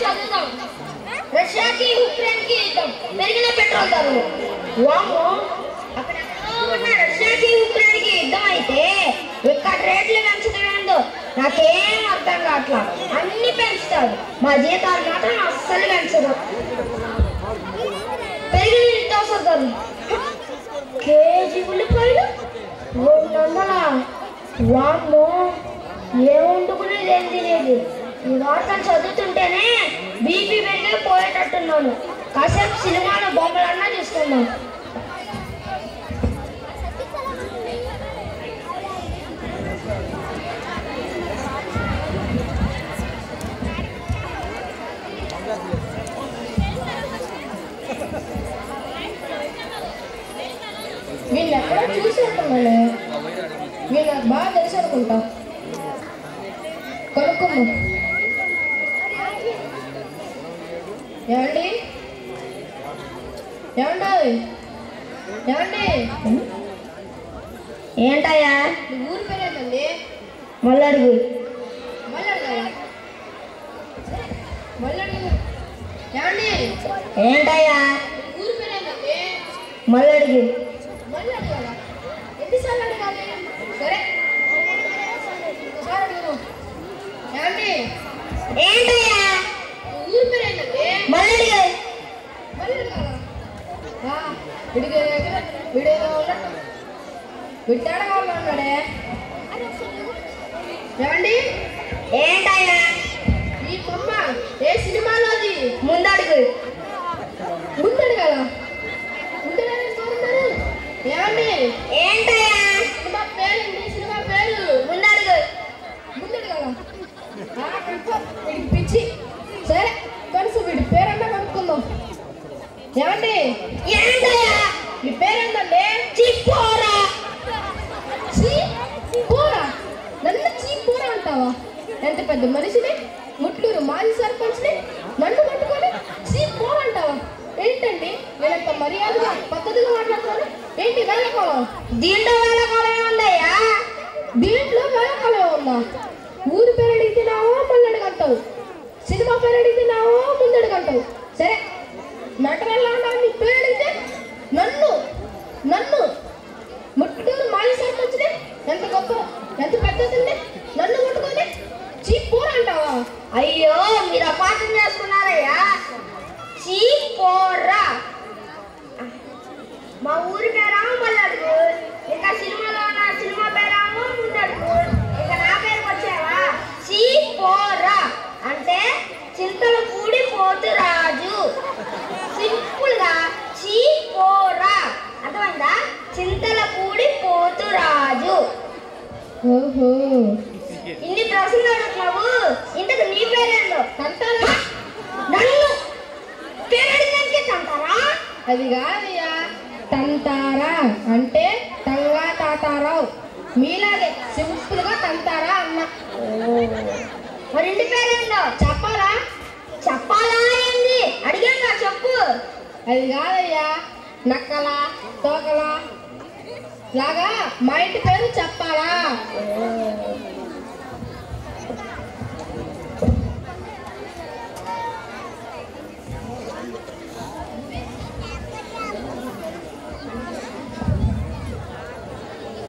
చదువుదాం. రష్యాకి ఉక్రెయిన్కి యుద్ధం, పెరిగిన పెట్రోల్ ధరలు. వామ్మో, అక్కడ ఉన్న రష్యాకి ఉక్రెయిన్కి యుద్ధం అయితే ఇక్కడ రేట్లు పెంచుతాయందో నాకేం అర్థం కావట్లా. అన్ని పెంచుతారు, మా జీతాలు మాత్రం అస్సలు పెంచరు. పెరిగిన నిత్యావసర ధరలు, కేజీ ఉల్లిపాయలు 200. వామ్మో, ఏం వండుకునేది ఏం తినేది. ఈ వార్తలు చదువుతుంటేనే బీపీ పెరిగి పోయేటట్టున్నాను. కాసేపు సినిమాలో బొమ్మలన్నా చూసుకున్నాను. వీళ్ళు ఎక్కడో చూసినట్టున్నాను. వీళ్ళు నాకు బాగా తెలుసు అనుకుంటా. కొనుక్కోము. ఏమండి ఏమండి ఏమండి ఏంటయ్యా? ఊరి పేరేంటండి? మల్లడుగు. మల్లడుగు మల్లడుగు. ఏమండి ఏంటయ్యా? ఊరి పేరేంటండి? మల్లడుగు. మల్లడుగు కదా? ఎన్నిసార్లు అడగాలి? సరే ఒకసారి అడుగు. ఏమండి ఏంటయ్యా? ఊరి పేరేంటండి? మల్లడుగు. మల్లడుగు కదా? వీడియో ఉన్నట్టు విట్టాడగా ఉన్నాడే. ఏమండి ఏంటయ్యా? ఈ బొమ్మ ఏ సినిమాలో అది? ముందడుగు. ముందడు కదా? ఏమండి ఏంటయ్యా? సినిమా పేరు, సినిమా పేరు ముందడుగు. ముందడు కదా? వీడికి పిచ్చి. సరే కలుసు, వీడి పేరన్నా కనుక్కుందాం. ఏమండి ఏంటయ్యా? మీ పేరేంటండి? చీపోరా. చీపోరా? నన్ను చీపోరా అంటావా? ఎంత పెద్ద మనిషిని, ముట్లూరు మాజీ సర్పంచ్ని నన్ను పట్టుకొని చీపోరా అంటావా? ఏంటండి వీళ్ళంత మర్యాదగా పద్ధతిగా మాట్లాడుతున్నారు? ఏంటి వేళకాలం? దీంట్లో వేళకాలం ఏముందయ్యా? దీంట్లో వేళకాలం ఉందా? ఊరి పేరు అడిగితేనావో మల్లడుగంటావు, సినిమా పేరు అడిగితేనావో ముందడుగంటావు. సరే నటనలా నీ పేరు అడిగితే నన్ను నన్ను ముట్టూరు మాజీ సర్పంచ్ని ఎంత గొప్ప ఎంత పెద్దదండి నన్ను ముట్టుకొని చీపోరా అంటావా? అయ్యో, మీరు అపార్థం చేసుకున్నారయ్యా. చీపోరా మా ఊరి పేరామో మల్లడుగు, ఇంకా సినిమాలో ఉన్న సినిమా పేరామో ముందడుగు, ఇంకా నా పేరుకి వచ్చావా? చీపోరా అంటే చింతలపూడి పోతురాజు. సింపుల్ గా చీపోరా, అర్థమైందా? చింతలపూడి పోతురాజు. ఓహో, ఇన్ని ప్రశ్నలు అడుగుతున్నావు, ఇంతకు నీ పేరేందో? తంటారా? నన్ను పేరడిదానికి తంటారా? అది కాదయ్యా, తంతారా అంటే తంగా తాతారావు. మీలాగే సింపుల్ గా తంతారా అన్న. మరి ఇంటి పేరేందో చెప్పాలా? చెప్పాలా ఏంది? అడిగాక చెప్పు. అది కాదయ్యా, నక్కల తోకల లాగా మా ఇంటి పేరు చెప్పాలా?